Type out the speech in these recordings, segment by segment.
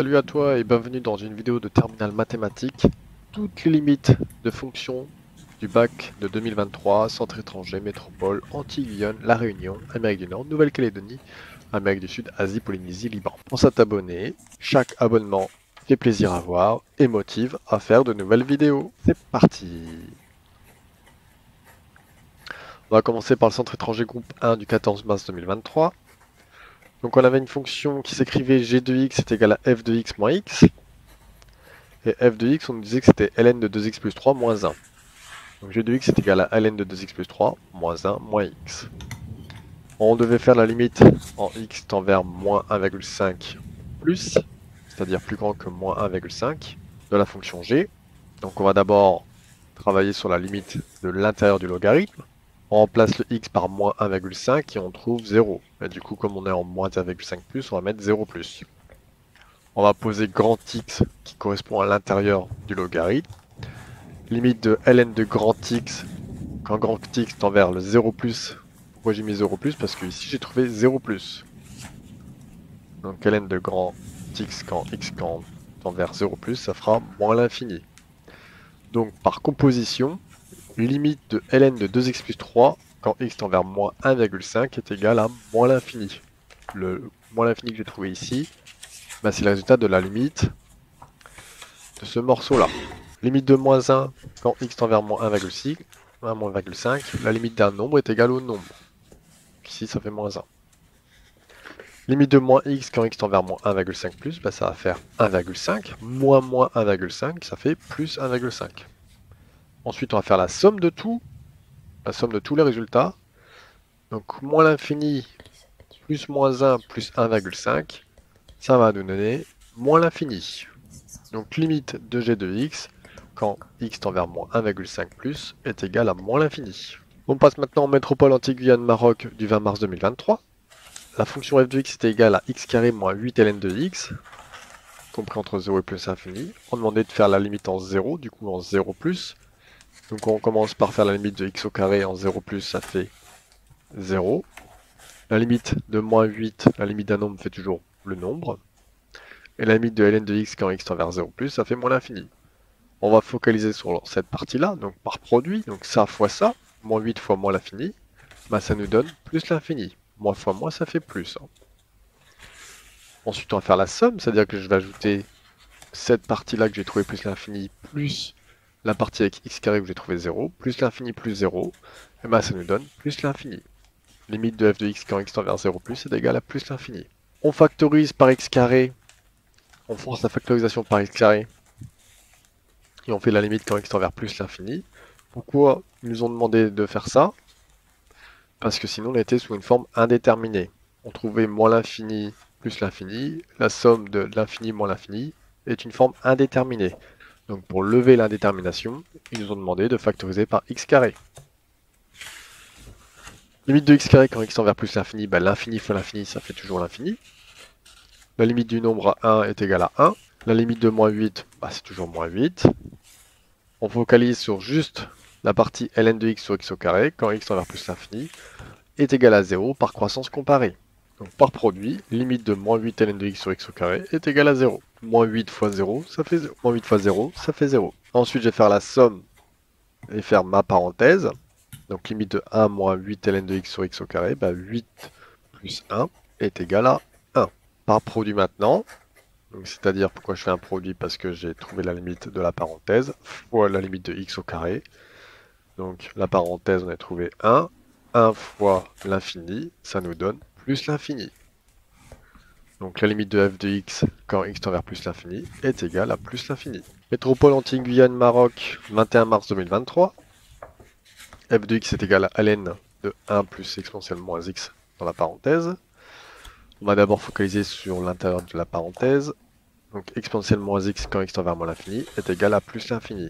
Salut à toi et bienvenue dans une vidéo de terminale mathématique. Toutes les limites de fonctions du bac de 2023, centre étranger, métropole, Antilles-Guyane, La Réunion, Amérique du Nord, Nouvelle-Calédonie, Amérique du Sud, Asie, Polynésie, Liban. Pense à t'abonner, chaque abonnement fait plaisir à voir et motive à faire de nouvelles vidéos. C'est parti! On va commencer par le centre étranger groupe 1 du 14 mars 2023. Donc on avait une fonction qui s'écrivait g de x est égal à f de x moins x. Et f de x, on nous disait que c'était ln de 2x plus 3 moins 1. Donc g de x est égal à ln de 2x plus 3 moins 1 moins x. On devait faire la limite en x tend vers moins 1,5 plus, c'est-à-dire plus grand que moins 1,5 de la fonction g. Donc on va d'abord travailler sur la limite de l'intérieur du logarithme. On remplace le x par moins 1,5 et on trouve 0. Et du coup, comme on est en moins 1,5 plus, on va mettre 0 plus. On va poser grand X qui correspond à l'intérieur du logarithme. Limite de ln de grand X quand grand X tend vers le 0 plus. Pourquoi j'ai mis 0 plus? Parce que ici j'ai trouvé 0 plus. Donc ln de grand X quand tend vers 0 plus, ça fera moins l'infini. Donc par composition, limite de ln de 2x plus 3 quand x tend vers moins 1,5 est égal à moins l'infini. Le moins l'infini que j'ai trouvé ici, c'est le résultat de la limite de ce morceau-là. Limite de moins 1 quand x tend vers moins 1,6, moins 1,5, la limite d'un nombre est égale au nombre. Ici, ça fait moins 1. Limite de moins x quand x tend vers moins 1,5 plus, ça va faire 1,5. Moins 1,5, ça fait plus 1,5. Ensuite, on va faire la somme de tout, la somme de tous les résultats. Donc, moins l'infini plus moins 1 plus 1,5, ça va nous donner moins l'infini. Donc, limite de g de x quand x tend vers moins 1,5 plus est égal à moins l'infini. On passe maintenant en métropole Antilles-Guyane Maroc du 20 mars 2023. La fonction f de x est égale à x carré moins 8 ln de x, compris entre 0 et plus infini. On demandait de faire la limite en 0, du coup en 0 plus. Donc on commence par faire la limite de x au carré en 0 plus, ça fait 0. La limite de moins 8, la limite d'un nombre fait toujours le nombre. Et la limite de ln de x quand x tend vers 0 plus, ça fait moins l'infini. On va focaliser sur cette partie-là, donc par produit, donc ça fois ça, moins 8 fois moins l'infini, ça nous donne plus l'infini. Moins fois moins, ça fait plus. Ensuite, on va faire la somme, c'est-à-dire que je vais ajouter cette partie-là que j'ai trouvé plus l'infini, plus la partie avec x carré que j'ai trouvé 0, plus l'infini plus 0, et ça nous donne plus l'infini. Limite de f de x quand x tend vers 0 plus est égal à plus l'infini. On factorise par x carré, on force la factorisation par x carré, et on fait la limite quand x tend vers plus l'infini. Pourquoi ils nous ont demandé de faire ça? Parce que sinon on était sous une forme indéterminée. On trouvait moins l'infini plus l'infini, la somme de l'infini moins l'infini est une forme indéterminée. Donc pour lever l'indétermination, ils nous ont demandé de factoriser par x carré. Limite de x carré quand x tend vers plus l'infini, l'infini fois l'infini, ça fait toujours l'infini. La limite du nombre à 1 est égale à 1. La limite de moins 8, c'est toujours moins 8. On focalise sur juste la partie ln de x sur x au carré, quand x tend vers plus l'infini, est égal à 0 par croissance comparée. Donc par produit, limite de moins 8 ln de x sur x au carré est égal à 0. Moins 8 fois 0, ça fait 0. Moins 8 fois 0, ça fait 0. Ensuite, je vais faire la somme et faire ma parenthèse. Donc limite de 1 moins 8 ln de x sur x au carré, 8 plus 1 est égal à 1. Par produit maintenant, c'est-à-dire pourquoi je fais un produit, parce que j'ai trouvé la limite de la parenthèse, fois la limite de x au carré. Donc la parenthèse, on a trouvé 1. 1 fois l'infini, ça nous donne plus l'infini. Donc la limite de f de x quand x tend vers plus l'infini est égale à plus l'infini. Métropole Antilles-Guyane Maroc, 21 mars 2023. F de x est égal à ln de 1 plus exponentielle moins x dans la parenthèse. On va d'abord focaliser sur l'intérieur de la parenthèse. Donc exponentielle moins x quand x tend vers moins l'infini est égal à plus l'infini.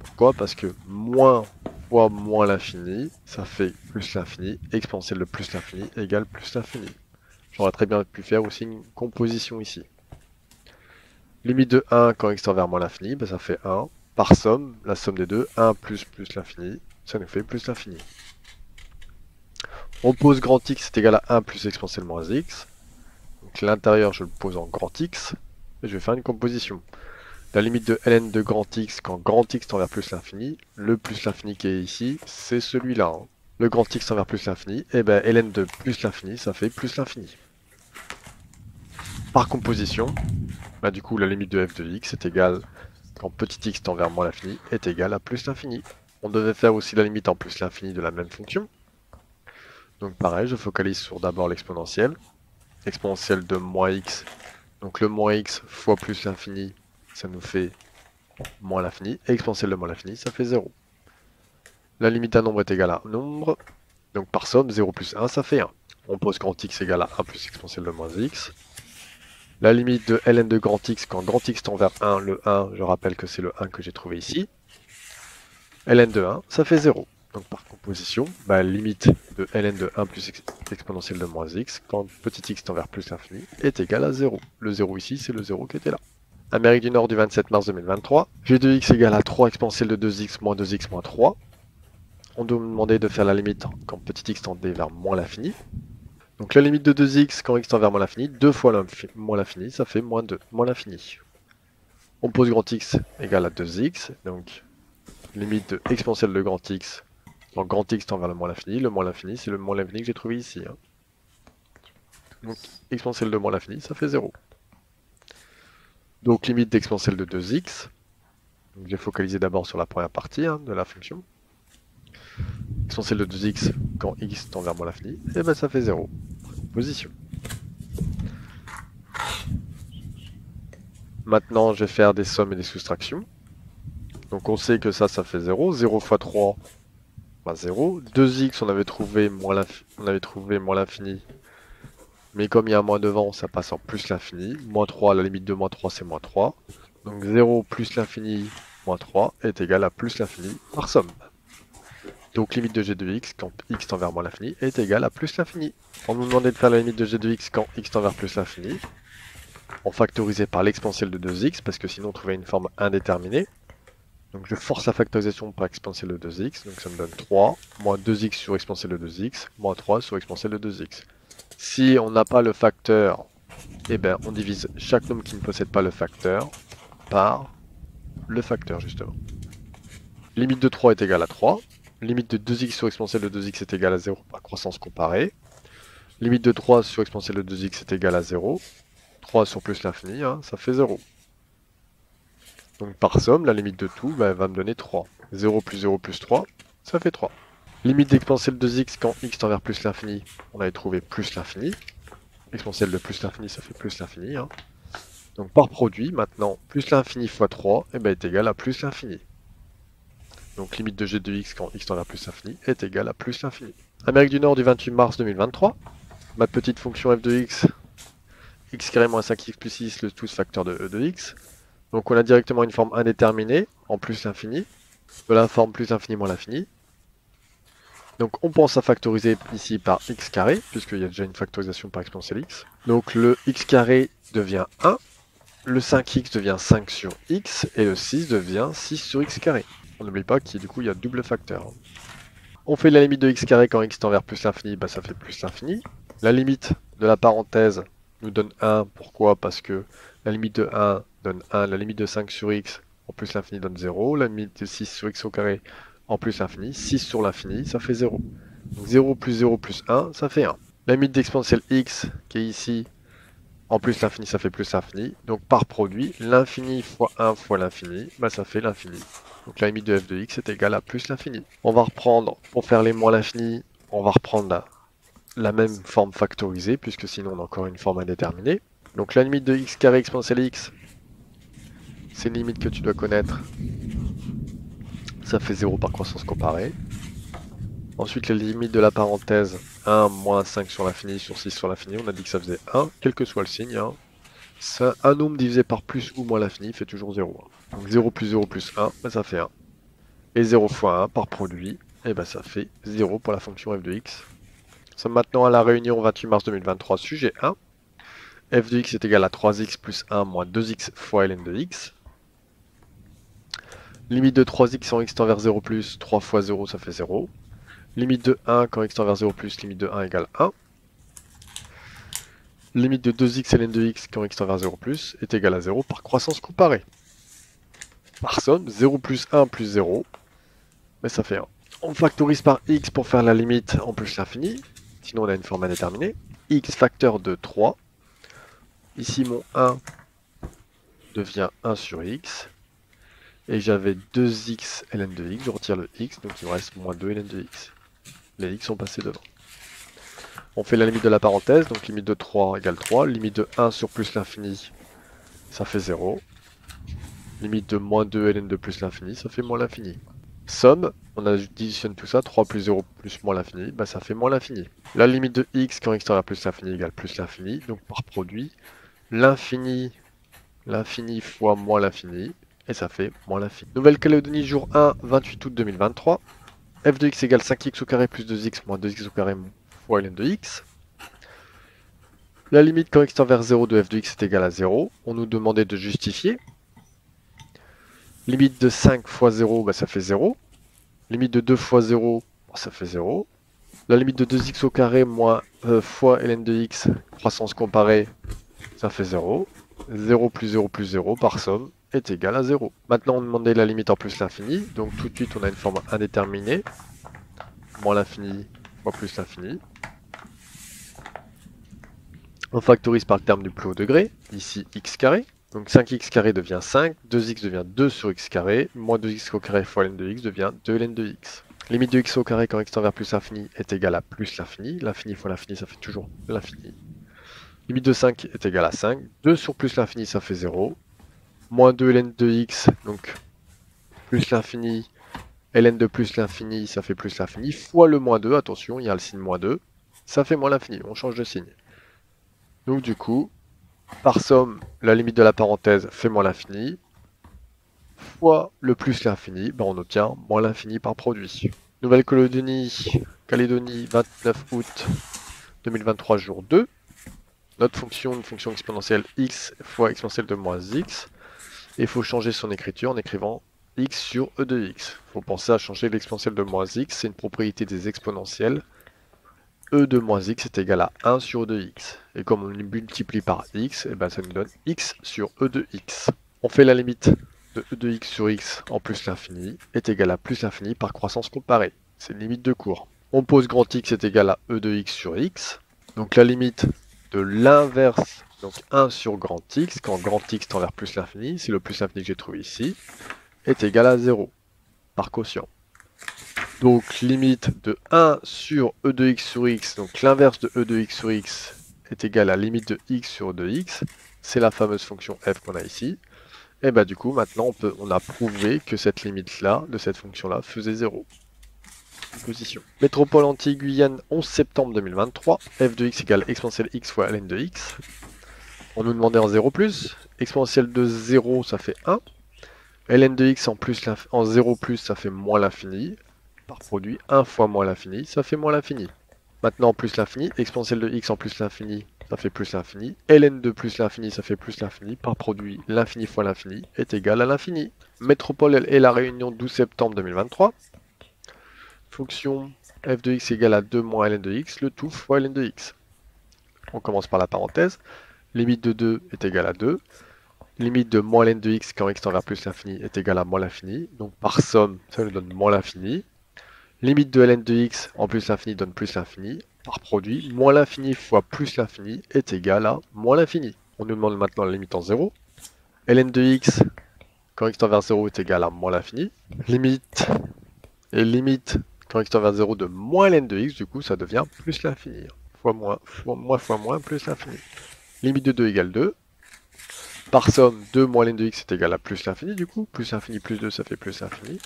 Pourquoi? Parce que moins fois moins l'infini, ça fait plus l'infini. Exponentielle de plus l'infini égale plus l'infini. J'aurais très bien pu faire aussi une composition ici. Limite de 1 quand x tend vers moins l'infini, ça fait 1. Par somme, la somme des deux, 1 plus l'infini, ça nous fait plus l'infini. On pose grand X est égal à 1 plus exponentielle moins x. Donc l'intérieur, je le pose en grand X. et je vais faire une composition. La limite de ln de grand X quand grand X tend vers plus l'infini, le plus l'infini qui est ici, c'est celui-là. Hein. Le grand X tend vers plus l'infini, et ben ln de plus l'infini, ça fait plus l'infini. Par composition, bah du coup la limite de f de x est égale, quand petit x tend vers moins l'infini, est égal à plus l'infini. On devait faire aussi la limite en plus l'infini de la même fonction. Donc pareil, je focalise sur d'abord l'exponentielle. Exponentielle de moins x. Donc le moins x fois plus l'infini, ça nous fait moins l'infini. Et exponentielle de moins l'infini, ça fait 0. La limite d'un nombre est égale à un nombre. Donc par somme, 0 plus 1, ça fait 1. On pose grand x égale à 1 plus exponentielle de moins x. La limite de ln de grand X quand grand X tend vers 1, le 1, je rappelle que c'est le 1 que j'ai trouvé ici. Ln de 1, ça fait 0. Donc par composition, bah, limite de ln de 1 plus exponentielle de moins x quand petit x tend vers plus l'infini est égal à 0. Le 0 ici, c'est le 0 qui était là. Amérique du Nord du 27 mars 2023. G de x égale à 3 exponentielle de 2x moins 2x moins 3. On doit me demander de faire la limite quand petit x tendait vers moins l'infini. Donc la limite de 2x quand x tend vers moins l'infini, 2 fois moins l'infini, ça fait moins 2, moins l'infini. On pose grand X égale à 2x, donc limite de exponentielle de grand X quand grand X tend vers le moins l'infini, c'est le moins l'infini que j'ai trouvé ici. Hein. Donc exponentielle de moins l'infini, ça fait 0. Donc limite d'exponentielle de 2x, donc j'ai focalisé d'abord sur la première partie de la fonction. Exponentielle de 2x quand x tend vers moins l'infini, et ben ça fait 0. Position. Maintenant, je vais faire des sommes et des soustractions. Donc on sait que ça fait 0. 0 fois 3, bah 0. 2x, on avait trouvé moins l'infini. Mais comme il y a un moins devant, ça passe en plus l'infini. Moins 3, la limite de moins 3, c'est moins 3. Donc 0 plus l'infini moins 3 est égal à plus l'infini par somme. Donc limite de g de x quand x tend vers moins l'infini est égal à plus l'infini. On nous demandait de faire la limite de g de x quand x tend vers plus l'infini. On factorisait par l'exponentielle de 2x parce que sinon on trouvait une forme indéterminée. Donc je force la factorisation par exponentielle de 2x, donc ça me donne 3, moins 2x sur exponentielle de 2x, moins 3 sur exponentielle de 2x. Si on n'a pas le facteur, eh ben on divise chaque nombre qui ne possède pas le facteur par le facteur justement. Limite de 3 est égale à 3, limite de 2x sur exponentielle de 2x est égale à 0 par croissance comparée, limite de 3 sur exponentielle de 2x est égale à 0, 3 sur plus l'infini, ça fait 0. Donc par somme, la limite de tout va me donner 3. 0 plus 3, ça fait 3. Limite d'exponentielle de 2x quand x tend vers plus l'infini, on avait trouvé plus l'infini. Exponentielle de plus l'infini, ça fait plus l'infini. Donc par produit, maintenant, plus l'infini fois 3 est égal à plus l'infini. Donc limite de g de x quand x tend vers plus l'infini est égal à plus l'infini. Amérique du Nord du 28 mars 2023. Ma petite fonction f de x, x carré moins 5x plus 6, le tous facteur de e de x. Donc on a directement une forme indéterminée, en plus l'infini, de la forme plus l'infini moins l'infini. Donc on pense à factoriser ici par x carré, puisqu'il y a déjà une factorisation par exponentielle x. Donc le x carré devient 1, le 5x devient 5 sur x, et le 6 devient 6 sur x carré. On n'oublie pas qu'il du coup il y a double facteur. On fait la limite de x carré quand x tend vers plus l'infini, ça fait plus l'infini. La limite de la parenthèse nous donne 1, pourquoi? Parce que la limite de 1 donne 1, la limite de 5 sur x en plus l'infini donne 0, la limite de 6 sur x au carré en plus l'infini, 6 sur l'infini, ça fait 0. Donc 0 plus 1, ça fait 1. La limite d'exponentielle x qui est ici, en plus l'infini, ça fait plus l'infini. Donc par produit, l'infini fois 1 fois l'infini, ça fait l'infini. Donc la limite de f de x est égale à plus l'infini. On va reprendre, pour faire les moins l'infini, on va reprendre la même forme factorisée, puisque sinon on a encore une forme indéterminée. Donc la limite de x carré exponentielle x, c'est une limite que tu dois connaître. Ça fait 0 par croissance comparée. Ensuite, la limite de la parenthèse, 1 moins 5 sur l'infini sur 6 sur l'infini, on a dit que ça faisait 1, quel que soit le signe. Un nombre divisé par plus ou moins l'infini fait toujours 0. Donc 0 plus 1, ça fait 1. Et 0 fois 1 par produit, ça fait 0 pour la fonction f de x. Nous sommes maintenant à la réunion 28 mars 2023, sujet 1. f de x est égal à 3x plus 1 moins 2x fois ln de x. Limite de 3x quand x tend vers 0 plus, 3 fois 0 ça fait 0. Limite de 1 quand x tend vers 0 plus, limite de 1 égale 1. limite de 2x ln de x quand x tend vers 0 plus est égal à 0 par croissance comparée. Par somme, 0 plus 1 plus 0, mais ça fait 1. On factorise par x pour faire la limite en plus l'infini, sinon on a une forme indéterminée. X facteur de 3. Ici mon 1 devient 1 sur x. Et j'avais 2x ln de x, je retire le x, donc il me reste moins 2 ln de x. Les x sont passés devant. On fait la limite de la parenthèse, donc limite de 3 égale 3, limite de 1 sur plus l'infini, ça fait 0. Limite de moins 2 ln de plus l'infini, ça fait moins l'infini. Somme, on additionne tout ça, 3 plus 0 plus moins l'infini, bah ça fait moins l'infini. La limite de x quand x tend vers plus l'infini égale plus l'infini, donc par produit, l'infini fois moins l'infini, et ça fait moins l'infini. Nouvelle-Calédonie, jour 1, 28 août 2023. F de x égale 5x au carré plus 2x moins 2x au carré fois ln de x. La limite quand x tend vers 0 de f de x est égale à 0. On nous demandait de justifier. Limite de 5 fois 0, bah, ça fait 0. Limite de 2 fois 0, bah, ça fait 0. La limite de 2x au carré moins fois ln de x, croissance comparée, ça fait 0. 0 plus 0 plus 0 par somme est égal à 0. Maintenant on demandait la limite en plus l'infini, donc tout de suite on a une forme indéterminée. Moins l'infini fois plus l'infini. On factorise par le terme du plus haut degré, ici x carré. Donc 5x carré devient 5, 2x devient 2 sur x carré, moins 2x au carré fois ln de x devient 2 ln de x. Limite de x au carré quand x tend vers plus l'infini est égal à plus l'infini. L'infini fois l'infini, ça fait toujours l'infini. Limite de 5 est égal à 5. 2 sur plus l'infini, ça fait 0. Moins 2 ln de x, donc plus l'infini. Ln de plus l'infini, ça fait plus l'infini. Fois le moins 2, attention, il y a le signe moins 2. Ça fait moins l'infini, on change de signe. Donc du coup, par somme, la limite de la parenthèse fait moins l'infini. Fois le plus l'infini, ben on obtient moins l'infini par produit. Nouvelle-Calédonie, 29 août 2023, jour 2. Notre fonction, une fonction exponentielle x fois exponentielle de moins x. Et il faut changer son écriture en écrivant x sur e de x. Il faut penser à changer l'exponentielle de moins x, c'est une propriété des exponentielles. E de moins x est égal à 1 sur e de x. Et comme on multiplie par x, et ben ça nous donne x sur e de x. On fait la limite de e de x sur x en plus l'infini est égal à plus l'infini par croissance comparée. C'est une limite de cours. On pose grand x est égal à e de x sur x. Donc la limite de l'inverse, donc 1 sur grand x, quand grand x tend vers plus l'infini, c'est le plus l'infini que j'ai trouvé ici, est égal à 0 par quotient. Donc limite de 1 sur e de x sur x, donc l'inverse de e de x sur x est égal à limite de x sur e de x, c'est la fameuse fonction f qu'on a ici. Et bah du coup maintenant on a prouvé que cette limite là, de cette fonction là, faisait 0. Position. Métropole Antilles-Guyane, 11 septembre 2023, f de x égale exponentielle x fois ln de x. On nous demandait en 0 plus, exponentielle de 0 ça fait 1, ln de x en 0 plus ça fait moins l'infini, par produit 1 fois moins l'infini, ça fait moins l'infini. Maintenant en plus l'infini, exponentielle de x en plus l'infini, ça fait plus l'infini, ln de plus l'infini, ça fait plus l'infini, par produit l'infini fois l'infini est égal à l'infini. Métropole et la Réunion, 12 septembre 2023. Fonction f de x égale à 2 moins ln de x, le tout fois ln de x. On commence par la parenthèse. Limite de 2 est égale à 2. Limite de moins ln de x quand x tend vers plus l'infini est égale à moins l'infini. Donc par somme, ça nous donne moins l'infini. Limite de ln de x en plus l'infini donne plus l'infini. Par produit, moins l'infini fois plus l'infini est égal à moins l'infini. On nous demande maintenant la limite en 0. Ln de x quand x tend vers 0 est égal à moins l'infini. Limite quand x tend vers 0 de moins ln de x, du coup ça devient plus l'infini. Fois moins plus l'infini. Limite de 2 égale 2. Par somme, 2 moins ln de x est égal à plus l'infini, du coup. Plus l'infini plus 2, ça fait plus l'infini.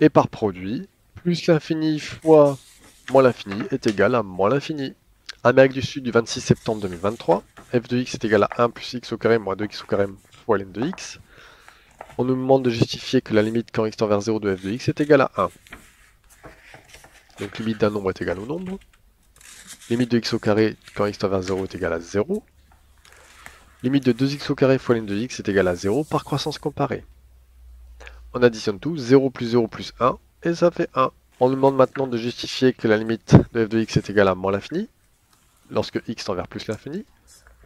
Et par produit, plus l'infini fois moins l'infini est égal à moins l'infini. Amérique du Sud du 26 septembre 2023. f de x est égal à 1 plus x au carré moins 2x au carré fois ln de x. On nous demande de justifier que la limite quand x tend vers 0 de f de x est égale à 1. Donc limite d'un nombre est égale au nombre. Limite de x au carré quand x tend vers 0 est égal à 0. Limite de 2x au carré fois ln de x est égal à 0 par croissance comparée. On additionne tout, 0 plus 0 plus 1, et ça fait 1. On nous demande maintenant de justifier que la limite de f de x est égale à moins l'infini, lorsque x tend vers plus l'infini.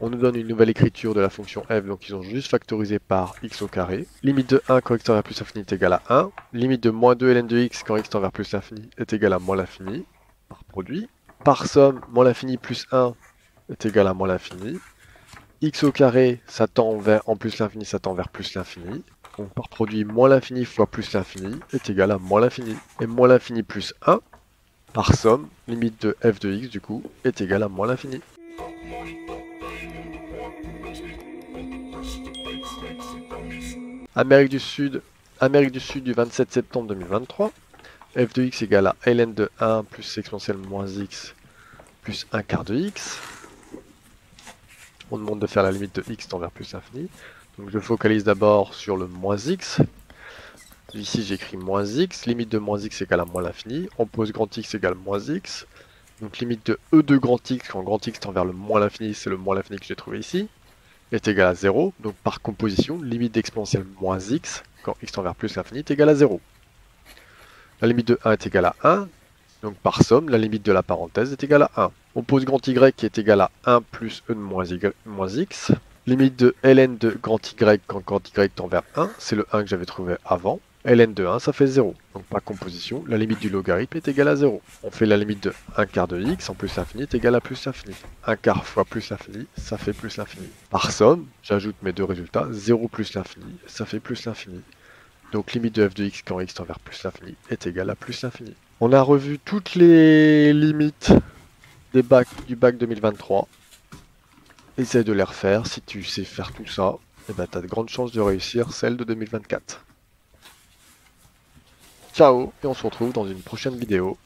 On nous donne une nouvelle écriture de la fonction f, donc ils ont juste factorisé par x au carré. Limite de 1 quand x tend vers plus l'infini est égal à 1. Limite de moins 2 ln de x quand x tend vers plus l'infini est égal à moins l'infini, par produit. Par somme, moins l'infini plus 1 est égal à moins l'infini. X au carré, ça tend vers, en plus l'infini, ça tend vers plus l'infini. Donc par produit, moins l'infini fois plus l'infini est égal à moins l'infini. Et moins l'infini plus 1, par somme, limite de f de x du coup, est égal à moins l'infini. Amérique du Sud du 27 septembre 2023. F de x égale à ln de 1 plus exponentielle moins x plus 1 quart de x. On demande de faire la limite de x tend vers plus l'infini. Donc je focalise d'abord sur le moins x. Ici j'écris moins x, limite de moins x égale à moins l'infini. On pose grand x égale moins x. Donc limite de e de grand x, quand grand x tend vers le moins l'infini, c'est le moins l'infini que j'ai trouvé ici, est égal à 0. Donc par composition, limite d'exponentielle moins x, quand x tend vers plus l'infini, est égal à 0. La limite de 1 est égale à 1. Donc par somme, la limite de la parenthèse est égale à 1. On pose grand y qui est égal à 1 plus e de moins x. Limite de ln de grand y quand grand y tend vers 1, c'est le 1 que j'avais trouvé avant. ln de 1, ça fait 0. Donc par composition, la limite du logarithme est égale à 0. On fait la limite de 1 quart de x en plus l'infini est égal à plus l'infini. 1 quart fois plus l'infini, ça fait plus l'infini. Par somme, j'ajoute mes deux résultats, 0 plus l'infini, ça fait plus l'infini. Donc limite de f de x quand x tend vers plus l'infini est égal à plus l'infini. On a revu toutes les limites du bac 2023. Essaye de les refaire. Si tu sais faire tout ça, eh ben, tu as de grandes chances de réussir celle de 2024. Ciao, et on se retrouve dans une prochaine vidéo.